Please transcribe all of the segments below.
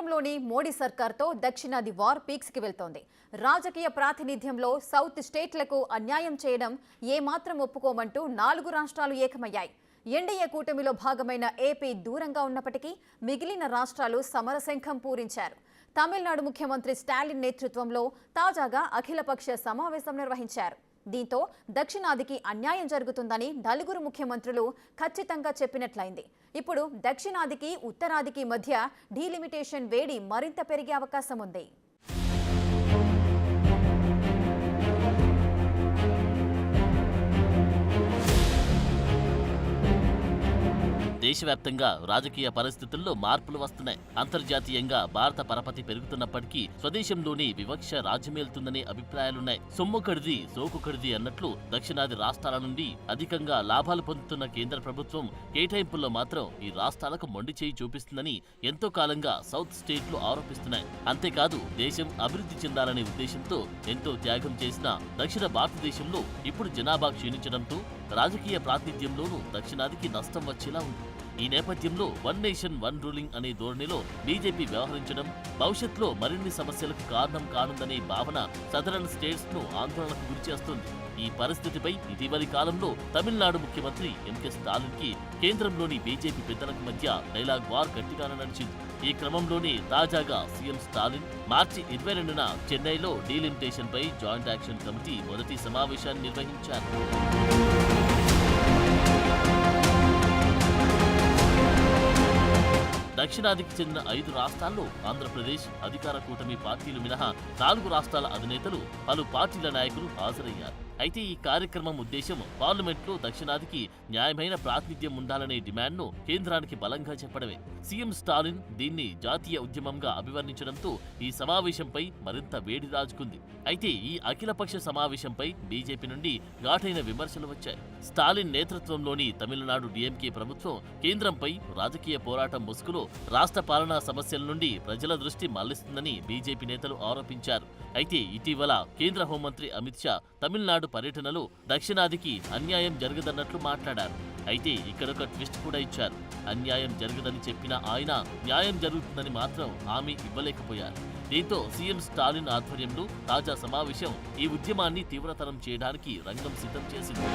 కేంద్రంలోని మోడీ సర్కార్తో దక్షిణాది వార్ పీక్స్కి వెళ్తోంది. రాజకీయ ప్రాతినిధ్యంలో సౌత్ స్టేట్లకు అన్యాయం చేయడం ఏమాత్రం ఒప్పుకోమంటూ 4 రాష్ట్రాలు ఏకమయ్యాయి. ఎన్డీఏ కూటమిలో భాగమైన ఏపీ దూరంగా ఉన్నప్పటికీ మిగిలిన రాష్ట్రాలు సమరశంఖం పూరించారు. తమిళనాడు ముఖ్యమంత్రి స్టాలిన్ నేతృత్వంలో తాజాగా అఖిలపక్ష సమావేశం నిర్వహించారు. దీంతో దక్షిణాదికి అన్యాయం జరుగుతుందని 4 ముఖ్యమంత్రులు ఖచ్చితంగా చెప్పినట్లయింది. ఇప్పుడు దక్షిణాదికి ఉత్తరాదికి మధ్య డీలిమిటేషన్ వేడి మరింత పెరిగే అవకాశం ఉంది. దేశవ్యాప్తంగా రాజకీయ పరిస్థితుల్లో మార్పులు వస్తున్నాయి. అంతర్జాతీయంగా భారత పరపతి పెరుగుతున్నప్పటికీ స్వదేశంలోని వివక్ష రాజ్యమేలుతుందనే అభిప్రాయాలున్నాయి. సొమ్ముకడిది సోకుకడిది అన్నట్లు దక్షిణాది రాష్ట్రాల నుండి అధికంగా లాభాలు పొందుతున్న కేంద్ర ప్రభుత్వం కేటాయింపుల్లో మాత్రం ఈ రాష్ట్రాలకు మొండి చేయి చూపిస్తుందని ఎంతో కాలంగా సౌత్ స్టేట్లు ఆరోపిస్తున్నాయి. అంతేకాదు దేశం అభివృద్ధి చెందాలనే ఉద్దేశంతో ఎంతో త్యాగం చేసిన దక్షిణ భారతదేశంలో ఇప్పుడు జనాభా క్షీణించడంతో రాజకీయ ప్రాతినిధ్యంలోనూ దక్షిణాదికి నష్టం వచ్చేలా ఉంది. ఈ నేపథ్యంలో వన్ నేషన్ వన్ రూలింగ్ అనే ధోరణిలో బీజేపీ వ్యవహరించడం భవిష్యత్తులో మరిన్ని సమస్యలకు కారణం కానుందనే భావన సదరన్ స్టేట్స్ ను ఆందోళనకు గురిచేస్తోంది. ఈ పరిస్థితిపై ఇటీవలి కాలంలో తమిళనాడు ముఖ్యమంత్రి ఎంకే స్టాలిన్ కి కేంద్రంలోని బీజేపీ పెద్దలకు మధ్య డైలాగ్ వార్ గట్టిగానే నడిచింది. ఈ క్రమంలోనే తాజాగా సీఎం స్టాలిన్ మార్చి 22న చెన్నైలో డీలిమిటేషన్ పై జాయింట్ యాక్షన్ కమిటీ మొదటి సమావేశాన్ని నిర్వహించారు. దక్షిణాదికి చెందిన 5 రాష్ట్రాల్లో ఆంధ్రప్రదేశ్ అధికార కూటమి పార్టీలు మినహా 4 రాష్ట్రాల అధినేతలు పలు పార్టీల నాయకులు హాజరయ్యారు. అయితే ఈ కార్యక్రమం ఉద్దేశం పార్లమెంట్లో దక్షిణాదికి న్యాయమైన ప్రాతినిధ్యం ఉండాలనే డిమాండ్ను కేంద్రానికి బలంగా చెప్పడమే. సీఎం స్టాలిన్ దీన్ని జాతీయ ఉద్యమంగా అభివర్ణించడంతో ఈ సమావేశంపై మరింత వేడి రాజుకుంది. అయితే ఈ అఖిలపక్ష సమావేశంపై బీజేపీ నుండి ఘాటైన విమర్శలు వచ్చాయి. స్టాలిన్ నేతృత్వంలోని తమిళనాడు డీఎంకే ప్రభుత్వం కేంద్రంపై రాజకీయ పోరాటం ముసుగులో రాష్ట్ర పాలనా సమస్యల నుండి ప్రజల దృష్టి మళ్లిస్తుందని బీజేపీ నేతలు ఆరోపించారు. అయితే ఇటీవల కేంద్ర హోంమంత్రి అమిత్ షా తమిళనాడు పర్యటనలో దక్షిణాదికి అన్యాయం జరగదన్నట్లు మాట్లాడారు. అయితే ఇక్కడొక ట్విస్ట్ కూడా ఇచ్చారు. అన్యాయం జరగదని చెప్పిన ఆయన న్యాయం జరుగుతుందని మాత్రం హామీ ఇవ్వలేకపోయారు. దీంతో సీఎం స్టాలిన్ ఆధ్వర్యంలో తాజా సమావేశం ఈ ఉద్యమాన్ని తీవ్రతరం చేయడానికి రంగం సిద్ధం చేసింది.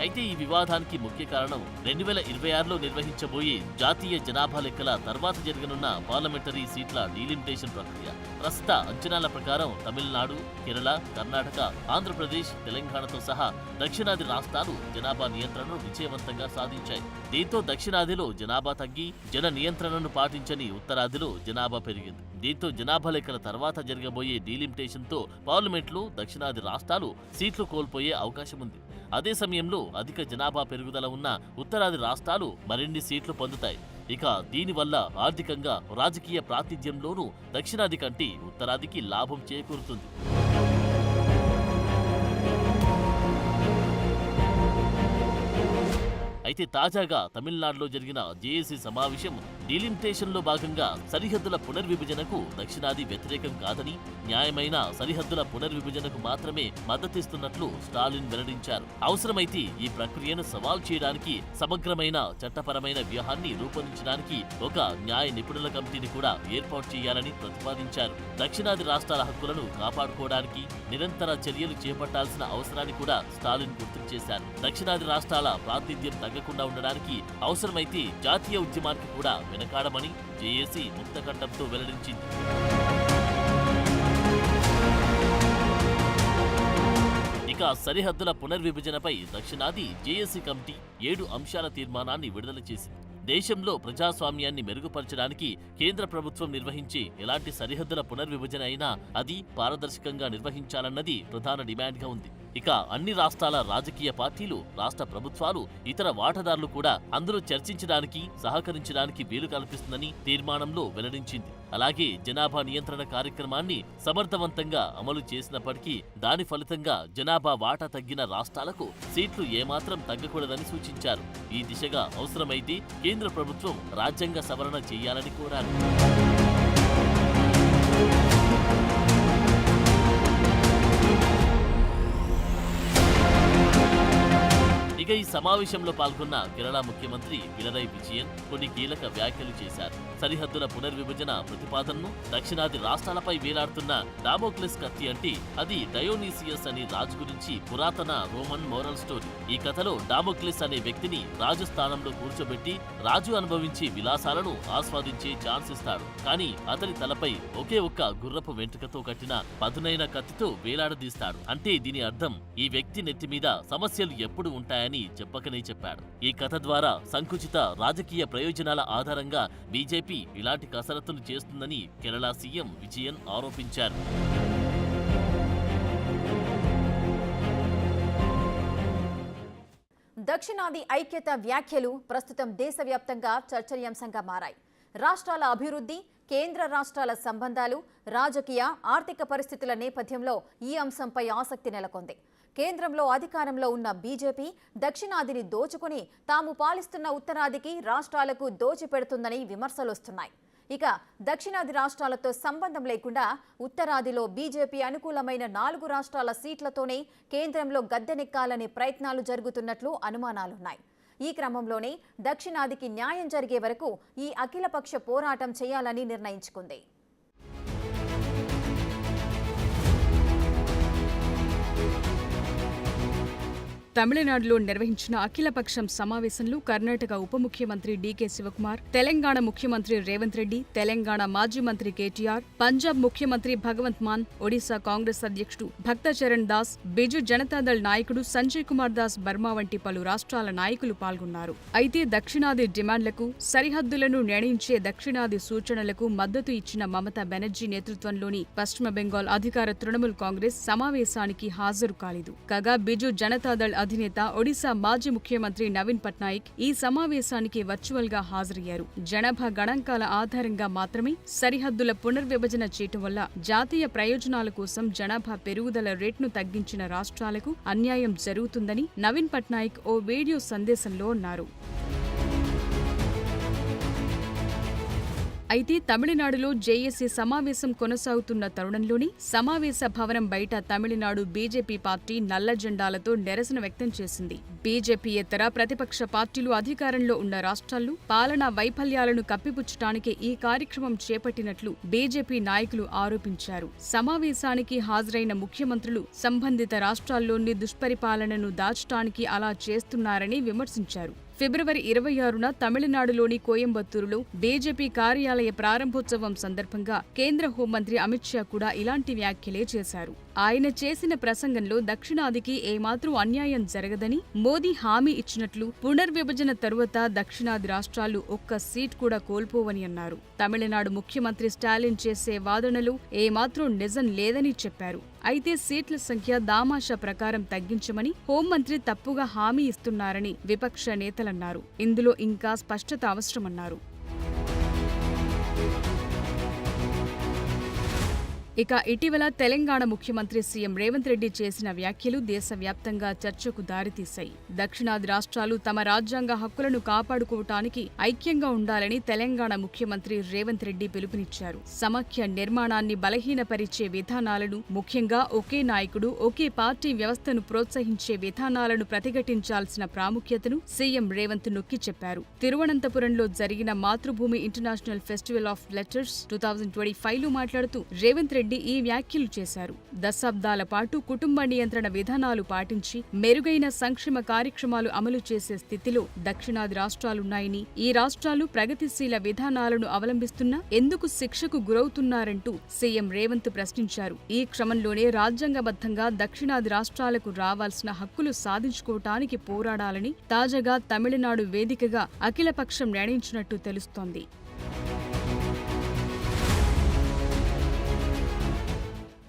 అయితే ఈ వివాదానికి ముఖ్య కారణం 2026లో నిర్వహించబోయే జాతీయ జనాభా లెక్కల తర్వాత జరగనున్న పార్లమెంటరీ సీట్ల డీలిమిటేషన్ ప్రక్రియ. ప్రస్తుత అంచనాల ప్రకారం తమిళనాడు, కేరళ, కర్ణాటక, ఆంధ్రప్రదేశ్, తెలంగాణతో సహా దక్షిణాది రాష్ట్రాలు జనాభా నియంత్రణను విజయవంతంగా సాధించాయి. దీంతో దక్షిణాదిలో జనాభా తగ్గి జన నియంత్రణను పాటించని ఉత్తరాదిలో జనాభా పెరిగింది. దీంతో జనాభా లెక్కల తర్వాత జరగబోయే డీలిమిటేషన్తో పార్లమెంట్లో దక్షిణాది రాష్ట్రాలు సీట్లు కోల్పోయే అవకాశం ఉంది. అదే సమయంలో అధిక జనాభా పెరుగుదల ఉన్న ఉత్తరాది రాష్ట్రాలు మరిన్ని సీట్లు పొందుతాయి. ఇక దీనివల్ల ఆర్థికంగా రాజకీయ ప్రాతినిధ్యంలోనూ దక్షిణాది కంటే ఉత్తరాదికి లాభం చేకూరుతుంది. అయితే తాజాగా తమిళనాడులో జరిగిన జేఏసీ సమావేశం డీలిమిటేషన్లో భాగంగా సరిహద్దుల పునర్విభజనకు దక్షిణాది వ్యతిరేకం కాదని, న్యాయమైన సరిహద్దుల పునర్విభజనకు మాత్రమే మద్దతిస్తున్నట్లు స్టాలిన్ వెల్లడించారు. అవసరమైతే ఈ ప్రక్రియను సవాల్ చేయడానికి సమగ్రమైన చట్టపరమైన వ్యూహాన్ని రూపొందించడానికి ఒక న్యాయ నిపుణుల కమిటీని కూడా ఏర్పాటు చేయాలని ప్రతిపాదించారు. దక్షిణాది రాష్ట్రాల హక్కులను కాపాడుకోవడానికి నిరంతర చర్యలు చేపట్టాల్సిన అవసరాన్ని కూడా స్టాలిన్ గుర్తు చేశారు. దక్షిణాది రాష్ట్రాల ప్రాతినిధ్యం తగ్గకుండా ఉండడానికి అవసరమైతే జాతీయ ఉద్యమానికి కూడా వెనకాడమని జేఏసీ ముక్తకంఠంతో వెల్లడించింది. ఇక సరిహద్దుల పునర్విభజనపై దక్షిణాది జేఏసీ కమిటీ 7 అంశాల తీర్మానాన్ని విడుదల చేసింది. దేశంలో ప్రజాస్వామ్యాన్ని మెరుగుపరచడానికి కేంద్ర ప్రభుత్వం నిర్వహించే ఎలాంటి సరిహద్దుల పునర్విభజన అయినా అది పారదర్శకంగా నిర్వహించాలన్నది ప్రధాన డిమాండ్గా ఉంది. ఇక అన్ని రాష్ట్రాల రాజకీయ పార్టీలు, రాష్ట్ర ప్రభుత్వాలు, ఇతర వాటాదారులు కూడా అందరూ చర్చించడానికి, సహకరించడానికి వీలు కల్పిస్తుందని తీర్మానంలో వెల్లడించింది. అలాగే జనాభా నియంత్రణ కార్యక్రమాన్ని సమర్థవంతంగా అమలు చేసినప్పటికీ దాని ఫలితంగా జనాభా వాటా తగ్గిన రాష్ట్రాలకు సీట్లు ఏమాత్రం తగ్గకూడదని సూచించారు. ఈ దిశగా అవసరమైతే కేంద్ర ప్రభుత్వం రాజ్యాంగ సవరణ చేయాలని కోరారు. ఇక ఈ సమావేశంలో పాల్గొన్న కేరళ ముఖ్యమంత్రి పినరయ్ విజయన్ కొన్ని కీలక వ్యాఖ్యలు చేశారు. సరిహద్దుల పునర్విభజన ప్రతిపాదనను దక్షిణాది రాష్ట్రాలపై వేలాడుతున్న డామోక్లెస్ కత్తి అంటే అది డయోనీసియస్ అనే రాజు గురించి పురాతన రోమన్ మోరల్ స్టోరీ. ఈ కథలో డామోక్లెస్ అనే వ్యక్తిని రాజు స్థానంలో కూర్చోబెట్టి రాజు అనుభవించే విలాసాలను ఆస్వాదించే ఛాన్స్ ఇస్తాడు. కానీ అతని తలపై ఒకే ఒక్క గుర్రపు వెంట్రుకతో కట్టిన పదునైన కత్తితో వేలాడదీస్తాడు. అంటే దీని అర్థం ఈ వ్యక్తి నెత్తి మీద సమస్యలు ఎప్పుడు ఉంటాయని చెప్పకనే చెప్పాడు. ఈ కథ ద్వారా సంకుచిత రాజకీయ ప్రయోజనాల ఆధారంగా బీజేపీ ఇలాంటి కసరత్తులు చేస్తుందని కేరళ సీఎం విజయన్ ఆరోపించారు. దక్షిణాది ఐక్యత వ్యాఖ్యలు ప్రస్తుతం దేశవ్యాప్తంగా చర్చనీయాంశంగా మారాయి. రాష్ట్రాల అభివృద్ధి, కేంద్ర రాష్ట్రాల సంబంధాలు, రాజకీయ ఆర్థిక పరిస్థితుల నేపథ్యంలో ఈ అంశంపై ఆసక్తి నెలకొంది. కేంద్రంలో అధికారంలో ఉన్న బీజేపీ దక్షిణాదిని దోచుకుని తాము పాలిస్తున్న ఉత్తరాదికి రాష్ట్రాలకు దోచిపెడుతుందని విమర్శలొస్తున్నాయి. ఇక దక్షిణాది రాష్ట్రాలతో సంబంధం లేకుండా ఉత్తరాదిలో బీజేపీ అనుకూలమైన 4 రాష్ట్రాల సీట్లతోనే కేంద్రంలో గద్దెనెక్కాలనే ప్రయత్నాలు జరుగుతున్నట్లు అనుమానాలున్నాయి. ఈ క్రమంలోనే దక్షిణాదికి న్యాయం జరిగే వరకు ఈ అఖిలపక్ష పోరాటం చేయాలని నిర్ణయించుకుంది. తమిళనాడులో నిర్వహించిన అఖిలపక్షం సమావేశంలో కర్ణాటక ఉప ముఖ్యమంత్రి డీకే శివకుమార్, తెలంగాణ ముఖ్యమంత్రి రేవంత్ రెడ్డి, తెలంగాణ మాజీ మంత్రి కేటీఆర్, పంజాబ్ ముఖ్యమంత్రి భగవంత్ మాన్, ఒడిశా కాంగ్రెస్ అధ్యక్షుడు భక్త చరణ్ దాస్, బిజు జనతాదళ్ నాయకుడు సంజయ్ కుమార్ దాస్ బర్మా వంటి పలు రాష్ట్రాల నాయకులు పాల్గొన్నారు. అయితే దక్షిణాది డిమాండ్లకు, సరిహద్దులను నిర్ణయించే దక్షిణాది సూచనలకు మద్దతు ఇచ్చిన మమతా బెనర్జీ నేతృత్వంలోని పశ్చిమ బెంగాల్ అధికార తృణమూల్ కాంగ్రెస్ సమావేశానికి హాజరు కాలేదు. కాగా బిజు జనతాదళ్ అధినేత ఒడిశా మాజీ ముఖ్యమంత్రి నవీన్ పట్నాయక్ ఈ సమావేశానికి వర్చువల్ గా హాజరయ్యారు. జనాభా గణాంకాల ఆధారంగా మాత్రమే సరిహద్దుల పునర్విభజన చేయటం వల్ల జాతీయ ప్రయోజనాల కోసం జనాభా పెరుగుదల రేటును తగ్గించిన రాష్ట్రాలకు అన్యాయం జరుగుతుందని నవీన్ పట్నాయక్ ఓ వీడియో సందేశంలో అన్నారు. అయితే తమిళనాడులో జేఏసీ సమావేశం కొనసాగుతున్న తరుణంలోనే సమావేశ భవనం బయట తమిళనాడు బీజేపీ పార్టీ నల్ల జెండాలతో నిరసన వ్యక్తం చేసింది. బీజేపీయేతర ప్రతిపక్ష పార్టీలు అధికారంలో ఉన్న రాష్ట్రాల్లో పాలనా వైఫల్యాలను కప్పిపుచ్చటానికి ఈ కార్యక్రమం చేపట్టినట్లు బీజేపీ నాయకులు ఆరోపించారు. సమావేశానికి హాజరైన ముఖ్యమంత్రులు సంబంధిత రాష్ట్రాల్లోని దుష్పరిపాలనను దాచటానికి అలా చేస్తున్నారని విమర్శించారు. ఫిబ్రవరి 26న తమిళనాడులోని కోయంబత్తూరులో బీజేపీ కార్యాలయ ప్రారంభోత్సవం సందర్భంగా కేంద్ర హోంమంత్రి అమిత్ షా కూడా ఇలాంటి వ్యాఖ్యలే చేశారు. ఆయన చేసిన ప్రసంగంలో దక్షిణాదికి ఏమాత్రం అన్యాయం జరగదని మోదీ హామీ ఇచ్చినట్లు, పునర్విభజన తరువాత దక్షిణాది రాష్ట్రాలు ఒక్క సీట్ కూడా కోల్పోవని అన్నారు. తమిళనాడు ముఖ్యమంత్రి స్టాలిన్ చేసే వాదనలు ఏమాత్రం నిజం లేదని చెప్పారు. అయితే సీట్ల సంఖ్య దామాషా ప్రకారం తగ్గించమని హోంమంత్రి తప్పుగా హామీ ఇస్తున్నారని విపక్ష నేతలన్నారు. ఇందులో ఇంకా స్పష్టత అవసరమన్నారు. ఇక ఇటీవల తెలంగాణ ముఖ్యమంత్రి సీఎం రేవంత్ రెడ్డి చేసిన వ్యాఖ్యలు దేశవ్యాప్తంగా చర్చకు దారితీశాయి. దక్షిణాది రాష్ట్రాలు తమ రాజ్యాంగ హక్కులను కాపాడుకోవటానికి ఐక్యంగా ఉండాలని తెలంగాణ ముఖ్యమంత్రి రేవంత్ రెడ్డి పిలుపునిచ్చారు. సమాఖ్య నిర్మాణాన్ని బలహీనపరిచే విధానాలను, ముఖ్యంగా ఒకే నాయకుడు, ఒకే పార్టీ వ్యవస్థను ప్రోత్సహించే విధానాలను ప్రతిఘటించాల్సిన ప్రాముఖ్యతను సీఎం రేవంత్ నొక్కి చెప్పారు. తిరువనంతపురంలో జరిగిన మాతృభూమి ఇంటర్నేషనల్ ఫెస్టివల్ ఆఫ్ లెటర్స్ 2025లో మాట్లాడుతూ రేవంత్ రెడ్డి ఈ వ్యాఖ్యలు చేశారు. దశాబ్దాల పాటు కుటుంబ నియంత్రణ విధానాలు పాటించి మెరుగైన సంక్షేమ కార్యక్రమాలు అమలు చేసే స్థితిలో దక్షిణాది రాష్ట్రాలున్నాయని, ఈ రాష్ట్రాలు ప్రగతిశీల విధానాలను అవలంబిస్తున్నా ఎందుకు శిక్షకు గురవుతున్నారంటూ సీఎం రేవంత్ ప్రశ్నించారు. ఈ క్రమంలోనే రాజ్యాంగబద్ధంగా దక్షిణాది రాష్ట్రాలకు రావాల్సిన హక్కులు సాధించుకోవటానికి పోరాడాలని తాజాగా తమిళనాడు వేదికగా అఖిలపక్షం నిర్ణయించినట్టు తెలుస్తోంది.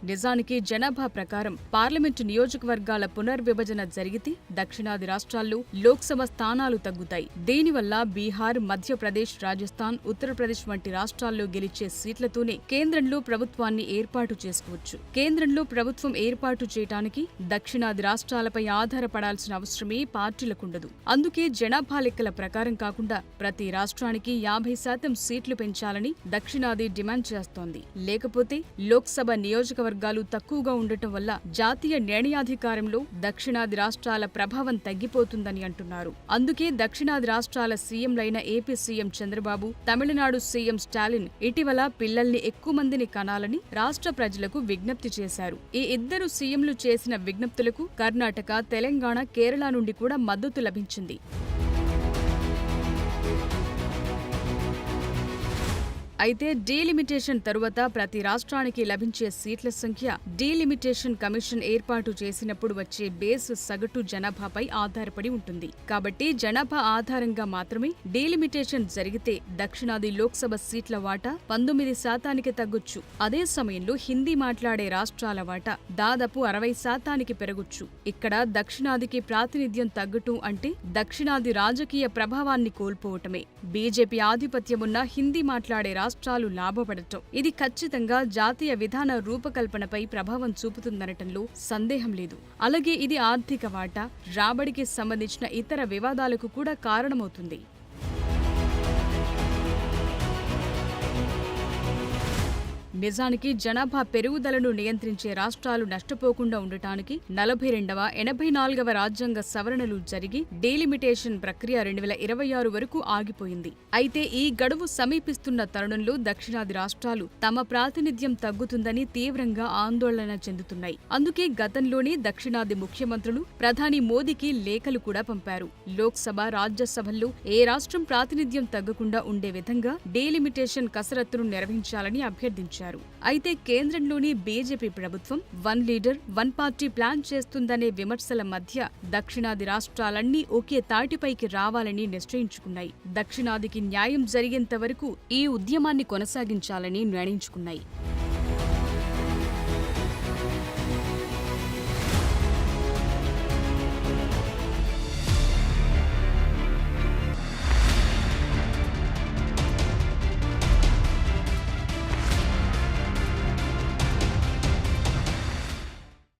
నిజానికి జనాభా ప్రకారం పార్లమెంటు నియోజకవర్గాల పునర్విభజన జరిగితే దక్షిణాది రాష్ట్రాల్లో లోక్సభ స్థానాలు తగ్గుతాయి. దీనివల్ల బీహార్, మధ్యప్రదేశ్, రాజస్థాన్, ఉత్తరప్రదేశ్ వంటి రాష్ట్రాల్లో గెలిచే సీట్లతోనే కేంద్రంలో ప్రభుత్వాన్ని ఏర్పాటు చేసుకోవచ్చు. కేంద్రంలో ప్రభుత్వం ఏర్పాటు చేయడానికి దక్షిణాది రాష్ట్రాలపై ఆధారపడాల్సిన అవసరమే పార్టీలకుండదు. అందుకే జనాభా లెక్కల ప్రకారం కాకుండా ప్రతి రాష్ట్రానికి 50% సీట్లు పెంచాలని దక్షిణాది డిమాండ్ చేస్తోంది. లేకపోతే లోక్సభ నియోజకవర్గ వర్గాలు తక్కువగా ఉండటం వల్ల జాతీయ నిర్ణయాధికారంలో దక్షిణాది రాష్ట్రాల ప్రభావం తగ్గిపోతుందని అంటున్నారు. అందుకే దక్షిణాది రాష్ట్రాల సీఎంలైన AP CM Chandrababu, Tamil Nadu CM Stalin ఇటీవల పిల్లల్ని ఎక్కువ మందిని కనాలని రాష్ట్ర ప్రజలకు విజ్ఞప్తి చేశారు. ఈ ఇద్దరు సీఎంలు చేసిన విజ్ఞప్తులకు కర్ణాటక, తెలంగాణ, కేరళ నుండి కూడా మద్దతు లభించింది. అయితే డీలిమిటేషన్ తరువాత ప్రతి రాష్ట్రానికి లభించే సీట్ల సంఖ్య డీలిమిటేషన్ కమిషన్ ఏర్పాటు చేసినప్పుడు వచ్చే బేస్ సగటు జనాభాపై ఆధారపడి ఉంటుంది. కాబట్టి జనాభా ఆధారంగా మాత్రమే డీలిమిటేషన్ జరిగితే దక్షిణాది లోక్సభ సీట్ల వాటా 19% తగ్గొచ్చు. అదే సమయంలో హిందీ మాట్లాడే రాష్ట్రాల వాటా దాదాపు 60% పెరగొచ్చు. ఇక్కడ దక్షిణాదికి ప్రాతినిధ్యం తగ్గటం అంటే దక్షిణాది రాజకీయ ప్రభావాన్ని కోల్పోవటమే. బీజేపీ ఆధిపత్యమున్న హిందీ మాట్లాడే రాష్ట్రాలు లాభపడటం ఇది ఖచ్చితంగా జాతీయ విధాన రూపకల్పనపై ప్రభావం చూపుతుందనటంలో సందేహం లేదు. అలాగే ఇది ఆర్థిక వాటా, రాబడికి సంబంధించిన ఇతర వివాదాలకు కూడా కారణమవుతుంది. నిజానికి జనాభా పెరుగుదలను నియంత్రించే రాష్ట్రాలు నష్టపోకుండా ఉండటానికి 42వ, 84వ రాజ్యాంగ సవరణలు జరిగి డీలిమిటేషన్ ప్రక్రియ 2026 వరకు ఆగిపోయింది. అయితే ఈ గడువు సమీపిస్తున్న తరుణంలో దక్షిణాది రాష్ట్రాలు తమ ప్రాతినిధ్యం తగ్గుతుందని తీవ్రంగా ఆందోళన చెందుతున్నాయి. అందుకే గతంలోనే దక్షిణాది ముఖ్యమంత్రులు ప్రధాని మోదీకి లేఖలు కూడా పంపారు. లోక్సభ, రాజ్యసభల్లో ఏ రాష్ట్రం ప్రాతినిధ్యం తగ్గకుండా ఉండే విధంగా డీలిమిటేషన్ కసరత్తును నిర్వహించాలని అభ్యర్థించారు. అయితే కేంద్రంలోని బీజేపీ ప్రభుత్వం 1 లీడర్ 1 పార్టీ ప్లాన్ చేస్తుందనే విమర్శల మధ్య దక్షిణాది రాష్ట్రాలన్నీ ఒకే తాటిపైకి రావాలని నిశ్చయించుకున్నాయి. దక్షిణాదికి న్యాయం జరిగేంత వరకు ఈ ఉద్యమాన్ని కొనసాగించాలని నిర్ణయించుకున్నాయి.